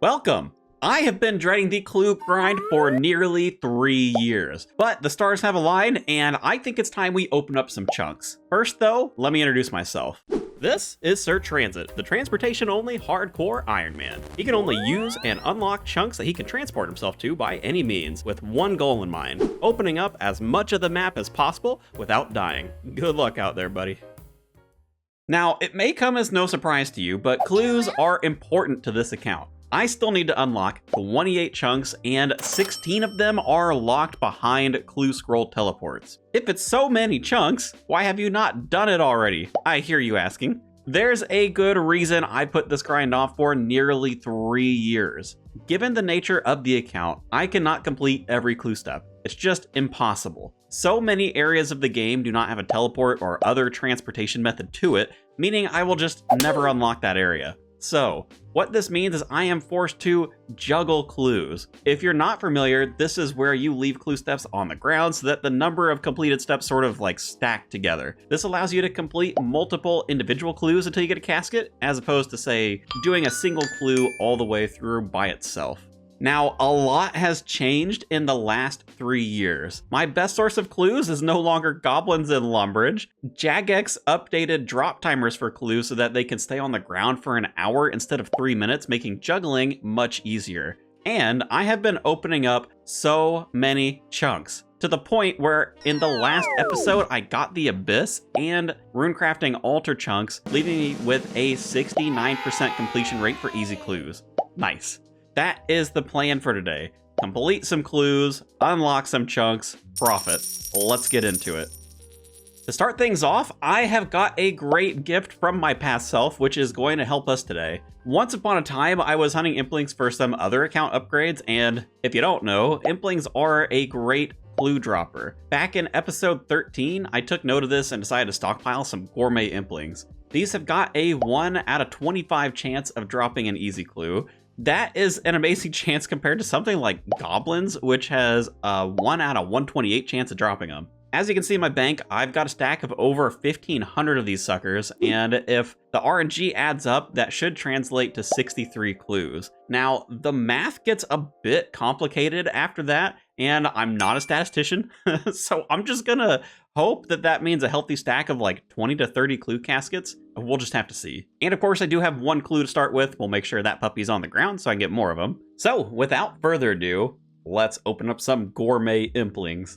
Welcome! I have been dreading the clue grind for nearly 3 years, but the stars have aligned and I think it's time we open up some chunks. First though, let me introduce myself. This is SirTransit, the transportation-only hardcore Iron Man. He can only use and unlock chunks that he can transport himself to by any means, with one goal in mind: opening up as much of the map as possible without dying. Good luck out there, buddy. Now, it may come as no surprise to you, but clues are important to this account. I still need to unlock 28 chunks, and 16 of them are locked behind clue scroll teleports. If it's so many chunks, why have you not done it already? I hear you asking. There's a good reason I put this grind off for nearly 3 years. Given the nature of the account, I cannot complete every clue step. It's just impossible. So many areas of the game do not have a teleport or other transportation method to it, meaning I will just never unlock that area. So, what this means is I am forced to juggle clues. If you're not familiar, this is where you leave clue steps on the ground so that the number of completed steps sort of like stack together. This allows you to complete multiple individual clues until you get a casket, as opposed to, say, doing a single clue all the way through by itself. Now, a lot has changed in the last 3 years. My best source of clues is no longer goblins in Lumbridge. Jagex updated drop timers for clues so that they can stay on the ground for an hour instead of 3 minutes, making juggling much easier. And I have been opening up so many chunks, to the point where in the last episode I got the Abyss and runecrafting altar chunks, leaving me with a 69% completion rate for easy clues. Nice. That is the plan for today. Complete some clues, unlock some chunks, profit. Let's get into it. To start things off, I have got a great gift from my past self, which is going to help us today. Once upon a time, I was hunting implings for some other account upgrades, and if you don't know, implings are a great clue dropper. Back in episode 13, I took note of this and decided to stockpile some gourmet implings. These have got a 1 out of 25 chance of dropping an easy clue. That is an amazing chance compared to something like goblins, which has a 1 out of 128 chance of dropping them. As you can see in my bank, I've got a stack of over 1,500 of these suckers, and if the RNG adds up, that should translate to 63 clues. Now, the math gets a bit complicated after that, and I'm not a statistician, so I'm just gonna hope that that means a healthy stack of like 20 to 30 clue caskets. We'll just have to see. And of course, I do have one clue to start with. We'll make sure that puppy's on the ground so I can get more of them. So, without further ado, let's open up some gourmet implings.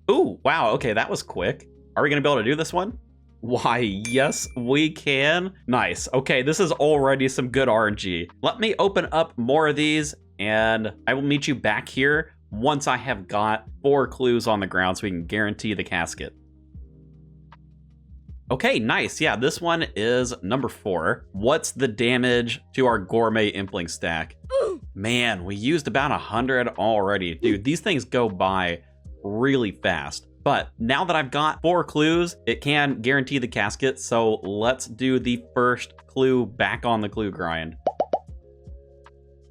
Ooh, wow, okay, that was quick. Are we gonna be able to do this one? Why, yes, we can. Nice. Okay, this is already some good RNG. Let me open up more of these, and I will meet you back here once I have got 4 clues on the ground so we can guarantee the casket. Okay, nice. Yeah, this one is number 4. What's the damage to our gourmet impling stack? Man, we used about 100 already. Dude, these things go by really fast. But now that I've got 4 clues, it can guarantee the casket. So let's do the first clue back on the clue grind.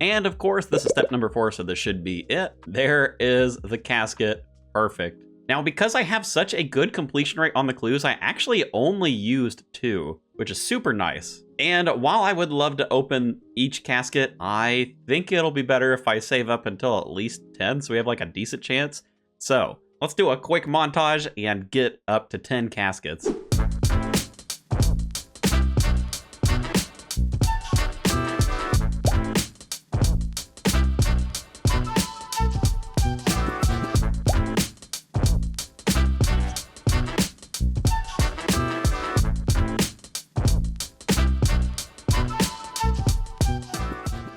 And of course, this is step number 4, so this should be it. There is the casket. Perfect. Now, because I have such a good completion rate on the clues, I actually only used 2, which is super nice. And while I would love to open each casket, I think it'll be better if I save up until at least 10, so we have like a decent chance. So let's do a quick montage and get up to 10 caskets.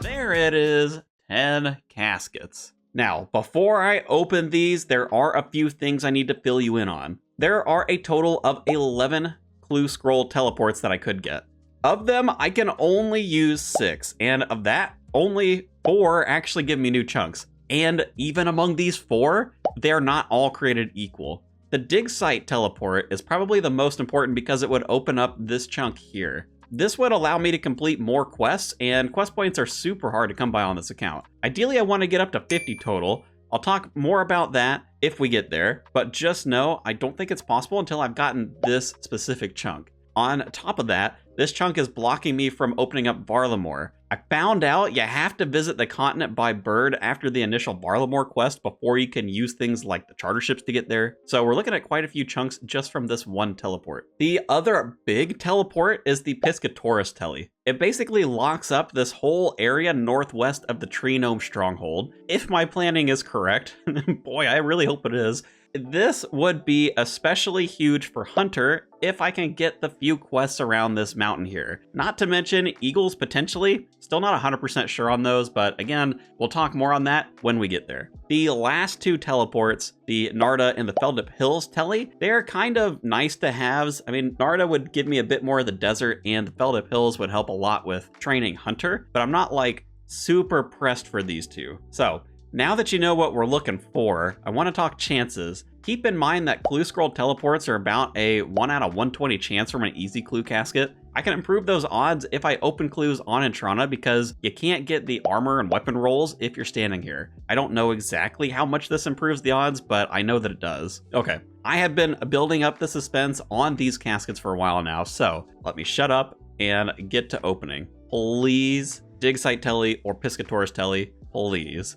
There it is, 10 caskets. Now, before I open these, there are a few things I need to fill you in on. There are a total of 11 clue scroll teleports that I could get. Of them, I can only use 6, and of that, only 4 actually give me new chunks. And even among these 4, they're not all created equal. The dig site teleport is probably the most important because it would open up this chunk here. This would allow me to complete more quests, and quest points are super hard to come by on this account. Ideally, I want to get up to 50 total. I'll talk more about that if we get there, but just know I don't think it's possible until I've gotten this specific chunk. On top of that, This chunk is blocking me from opening up Varlamore. I found out you have to visit the continent by bird after the initial Varlamore quest before you can use things like the charter ships to get there. So we're looking at quite a few chunks just from this one teleport. The other big teleport is the Piscatoris Tele. It basically locks up this whole area northwest of the Tree Gnome Stronghold. If my planning is correct, boy, I really hope it is, this would be especially huge for Hunter if I can get the few quests around this mountain here. Not to mention Eagles potentially. Still not 100% sure on those, but again, we'll talk more on that when we get there. The last two teleports, the Narda and the Feldip Hills Tele, they're kind of nice to haves. I mean, Narda would give me a bit more of the desert and the Feldip Hills would help a lot with training Hunter, but I'm not like super pressed for these two. So now that you know what we're looking for, I want to talk chances. Keep in mind that clue scroll teleports are about a 1 out of 120 chance from an easy clue casket. I can improve those odds if I open clues on Entrana because you can't get the armor and weapon rolls if you're standing here. I don't know exactly how much this improves the odds, but I know that it does. Okay, I have been building up the suspense on these caskets for a while now, so let me shut up and get to opening. Please, Dig Site Tele or Piscatoris Tele, please.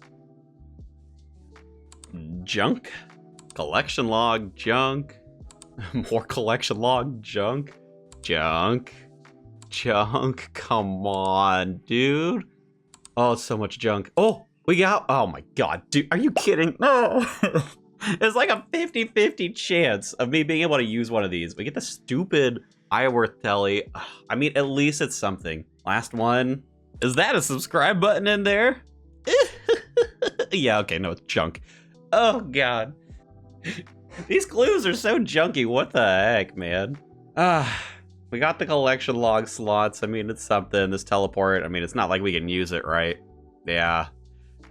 Junk, collection log, junk, more collection log, junk, come on, dude. Oh, so much junk. Oh, we got, oh my God, dude, are you kidding? No. It's like a 50-50 chance of me being able to use one of these. We get the stupid Iworth Tele. I mean, at least it's something. Last one. Is that a subscribe button in there? Yeah, okay, no, it's junk. Oh God. These clues are so junky. What the heck, man? We got the collection log slots. I mean, it's something. This teleport, I mean, it's not like we can use it, right? Yeah,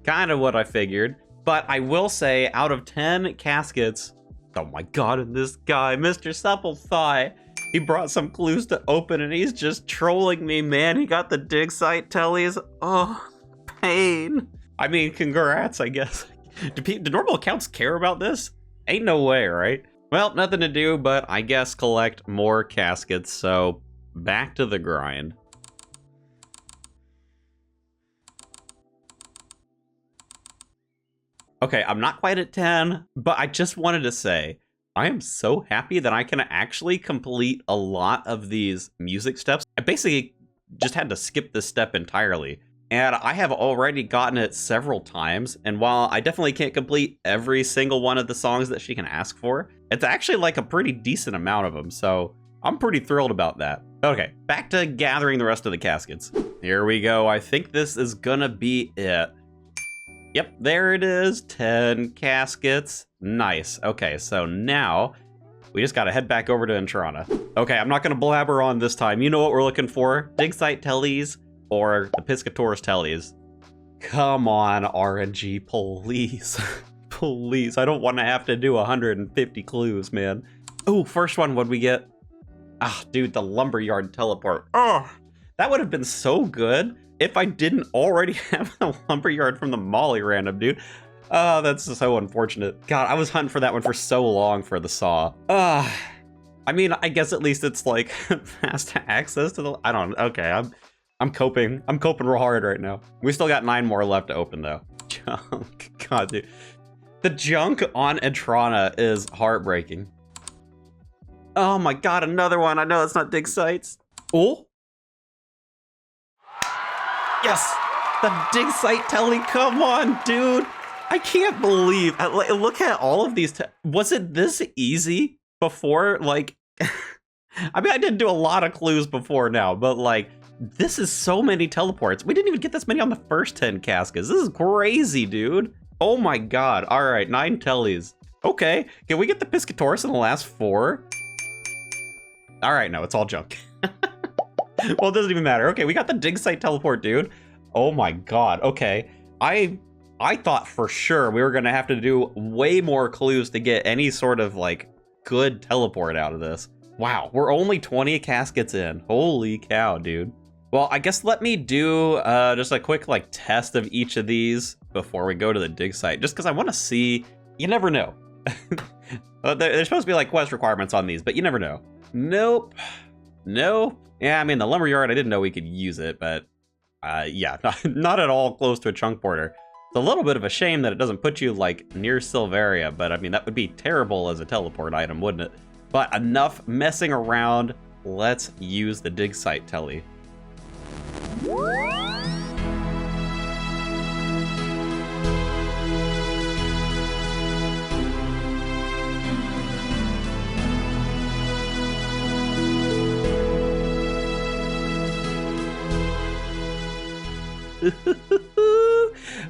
kind of what I figured. But I will say, out of 10 caskets, oh my God, and this guy, Mr. Supple Thigh, he brought some clues to open and he's just trolling me, man. He got the dig site tellies. Oh, pain. I mean, congrats, I guess. Do normal accounts care about this? Ain't no way, right? Well, nothing to do, but I guess collect more caskets, so back to the grind. Okay, I'm not quite at 10, but I just wanted to say, I am so happy that I can actually complete a lot of these music steps. I basically just had to skip this step entirely. And I have already gotten it several times, and while I definitely can't complete every single one of the songs that she can ask for, it's actually like a pretty decent amount of them, so I'm pretty thrilled about that. Okay, back to gathering the rest of the caskets. Here we go, I think this is gonna be it. Yep, there it is, 10 caskets. Nice, okay, so now we just gotta head back over to Entrana. Okay, I'm not gonna blabber on this time. You know what we're looking for, dig site tellies, or the Piscatoris Teles. Come on, RNG, please. Please, I don't want to have to do 150 clues, man. Oh, first one, what'd we get? Ah, dude, the Lumberyard Teleport. Oh, that would have been so good if I didn't already have the Lumberyard from the Molly random, dude. Oh, that's so unfortunate. God, I was hunting for that one for so long for the Saw. I mean, I guess at least it's like fast access to the, I don't, okay, I'm coping. I'm coping real hard right now. We still got 9 more left to open though. Junk, God, dude. The junk on Entrana is heartbreaking. Oh my God, another one. I know it's not dig sites. Oh. Yes, the dig site telly, come on, dude. I can't believe, look at all of these. Was it this easy before? Like, I mean, I didn't do a lot of clues before now, but like, this is so many teleports. We didn't even get this many on the first 10 caskets. This is crazy, dude. Oh my God. All right, 9 tellies. Okay, can we get the Piscatoris in the last 4? All right, no, it's all junk. Well, it doesn't even matter. Okay, we got the dig site teleport, dude. Oh my God, okay. I thought for sure we were gonna have to do way more clues to get any sort of like good teleport out of this. Wow, we're only 20 caskets in. Holy cow, dude. Well, I guess let me do just a quick like test of each of these before we go to the dig site, just because I want to see. You never know. There's supposed to be like quest requirements on these, but you never know. Nope. Nope. Yeah, I mean, the lumberyard, I didn't know we could use it, but yeah, not at all close to a chunk porter. It's a little bit of a shame that it doesn't put you, like, near Silveria, but I mean, that would be terrible as a teleport item, wouldn't it? But enough messing around. Let's use the dig site telly.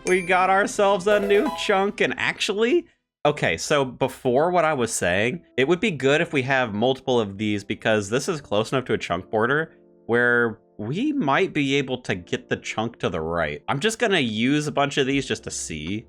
We got ourselves a new chunk, and actually, okay, so before what I was saying, it would be good if we have multiple of these because this is close enough to a chunk border where we might be able to get the chunk to the right. I'm just gonna use a bunch of these just to see.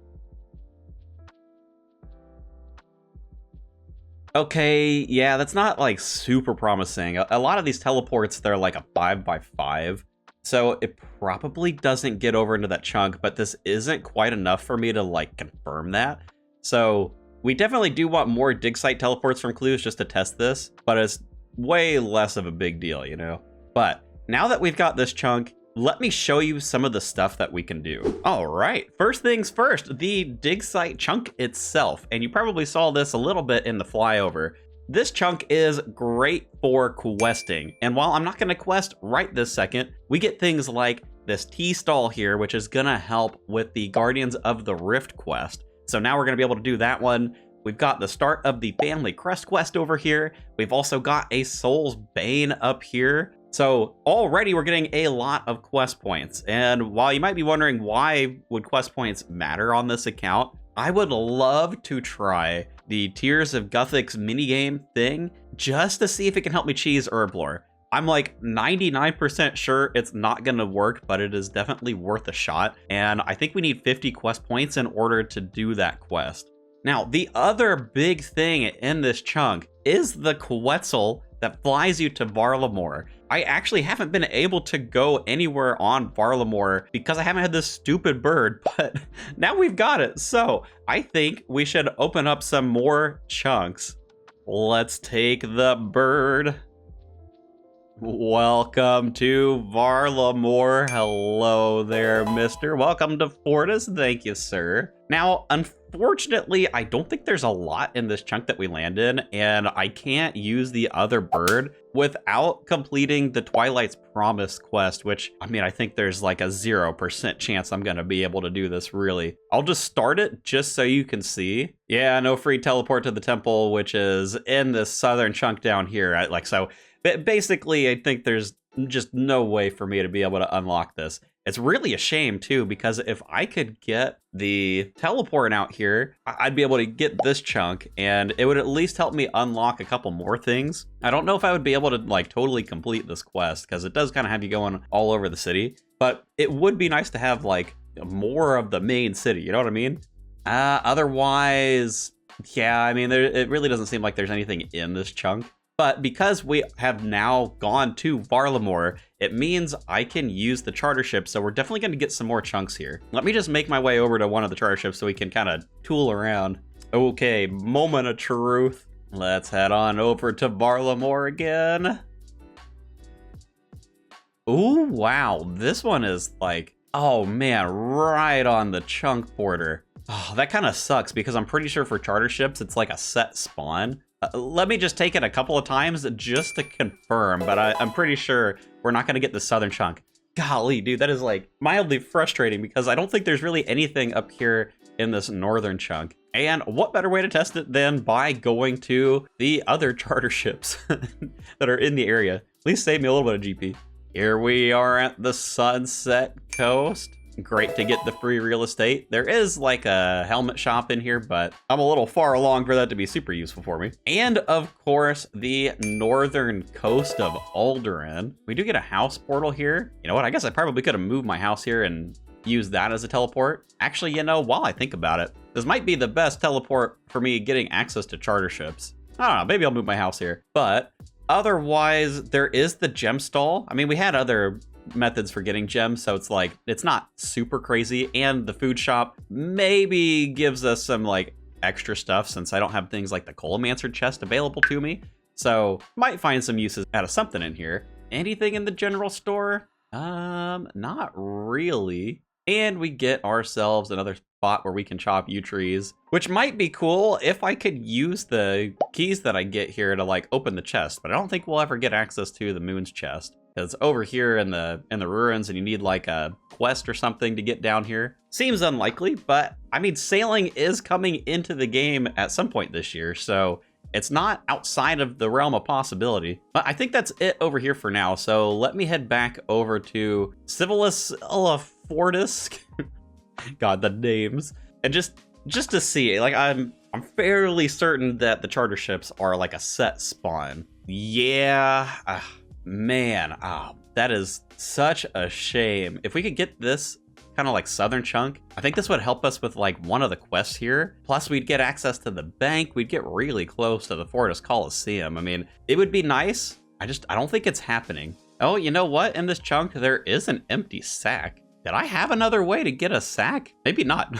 Okay, yeah, that's not like super promising. A lot of these teleports, they're like a 5x5. So it probably doesn't get over into that chunk, but this isn't quite enough for me to like confirm that. So we definitely do want more dig site teleports from clues just to test this, but it's way less of a big deal, you know? But now that we've got this chunk, let me show you some of the stuff that we can do. All right, first things first, the dig site chunk itself. And you probably saw this a little bit in the flyover. This chunk is great for questing, and while I'm not going to quest right this second, we get things like this T-stall here, which is going to help with the Guardians of the Rift quest. So now we're going to be able to do that one. We've got the start of the Family Crest quest over here. We've also got a Soul's Bane up here. So already we're getting a lot of quest points, and while you might be wondering why would quest points matter on this account, I would love to try the Tears of Guthix minigame thing just to see if it can help me cheese Herblore. I'm like 99% sure it's not going to work, but it is definitely worth a shot. And I think we need 50 quest points in order to do that quest. Now, the other big thing in this chunk is the Quetzal that flies you to Varlamore. I actually haven't been able to go anywhere on Varlamore because I haven't had this stupid bird, but now we've got it. So I think we should open up some more chunks. Let's take the bird. Welcome to Varlamore. Hello there, mister. Welcome to Fortis. Thank you, sir. Now, unfortunately, I don't think there's a lot in this chunk that we land in, and I can't use the other bird without completing the Twilight's Promise quest, which, I mean, I think there's like a 0% chance I'm going to be able to do this, really. I'll just start it just so you can see. Yeah, no free teleport to the temple, which is in this southern chunk down here. So basically, I think there's just no way for me to be able to unlock this. It's really a shame, too, because if I could get the teleport out here, I'd be able to get this chunk, and it would at least help me unlock a couple more things. I don't know if I would be able to, like, totally complete this quest, because it does kind of have you going all over the city, but it would be nice to have, like, more of the main city, you know what I mean? Otherwise, yeah, I mean, it really doesn't seem like there's anything in this chunk. But because we have now gone to Varlamore, it means I can use the charter ship, so we're definitely going to get some more chunks here. Let me just make my way over to one of the charter ships so we can kind of tool around. Okay, moment of truth. Let's head on over to Varlamore again. Ooh, wow, this one is like, oh man, right on the chunk border. Oh, that kind of sucks because I'm pretty sure for charter ships, it's like a set spawn. Let me just take it a couple of times just to confirm, but I'm pretty sure we're not going to get the southern chunk. Golly, dude, that is like mildly frustrating because I don't think there's really anything up here in this northern chunk. And what better way to test it than by going to the other charter ships that are in the area? At least save me a little bit of GP. Here we are at the Sunset Coast. Great to get the free real estate. There is like a helmet shop in here, but I'm a little far along for that to be super useful for me. And of course, the northern coast of Alderaan. We do get a house portal here. You know what? I guess I probably could have moved my house here and used that as a teleport. Actually, you know, while I think about it, this might be the best teleport for me getting access to charter ships. I don't know, maybe I'll move my house here. But otherwise, there is the gem stall. I mean, we had other methods for getting gems, so it's like it's not super crazy, and the food shop maybe gives us some like extra stuff since I don't have things like the Colomancer chest available to me, so might find some uses out of something in here. anything in the general store? Not really. And we get ourselves another spot where we can chop yew trees, which might be cool if I could use the keys that I get here to like open the chest, but I don't think we'll ever get access to the moon's chest. Because over here in the ruins, and you need like a quest or something to get down here. Seems unlikely, but I mean, sailing is coming into the game at some point this year, so it's not outside of the realm of possibility. But I think that's it over here for now, so let me head back over to Civilis Fortis. God, the names. And just to see, like, I'm fairly certain that the charter ships are like a set spawn. Yeah. Man, that is such a shame. If we could get this kind of like southern chunk, I think this would help us with like one of the quests here. Plus we'd get access to the bank. We'd get really close to the Fortis Coliseum. I mean, it would be nice. I don't think it's happening. Oh, you know what? In this chunk, there is an empty sack. Did I have another way to get a sack? Maybe not.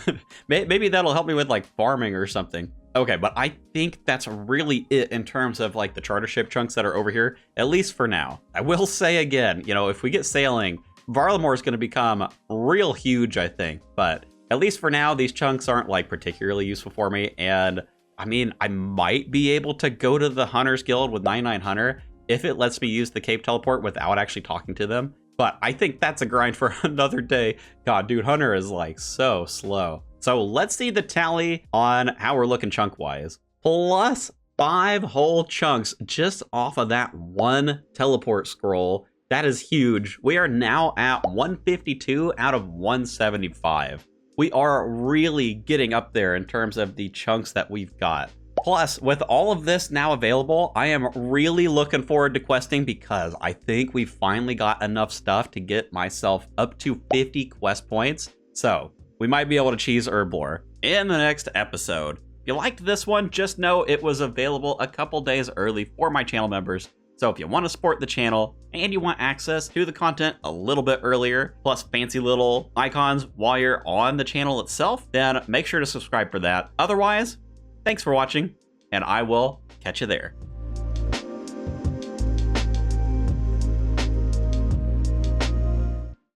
Maybe that'll help me with like farming or something. Okay, but I think that's really it in terms of like the charter ship chunks that are over here, at least for now. I will say again, you know, if we get sailing, Varlamore is going to become real huge, I think. But at least for now, these chunks aren't like particularly useful for me. And I mean, I might be able to go to the Hunters Guild with 99 Hunter if it lets me use the Cape Teleport without actually talking to them. But I think that's a grind for another day. God, dude, Hunter is like so slow. So let's see the tally on how we're looking chunk-wise. Plus 5 whole chunks just off of that one teleport scroll. That is huge. We are now at 152 out of 175. We are really getting up there in terms of the chunks that we've got. Plus, with all of this now available, I am really looking forward to questing because I think we finally got enough stuff to get myself up to 50 quest points. So we might be able to cheese Herblore in the next episode. If you liked this one, just know it was available a couple days early for my channel members. So if you want to support the channel and you want access to the content a little bit earlier, plus fancy little icons while you're on the channel itself, then make sure to subscribe for that. Otherwise, thanks for watching, and I will catch you there.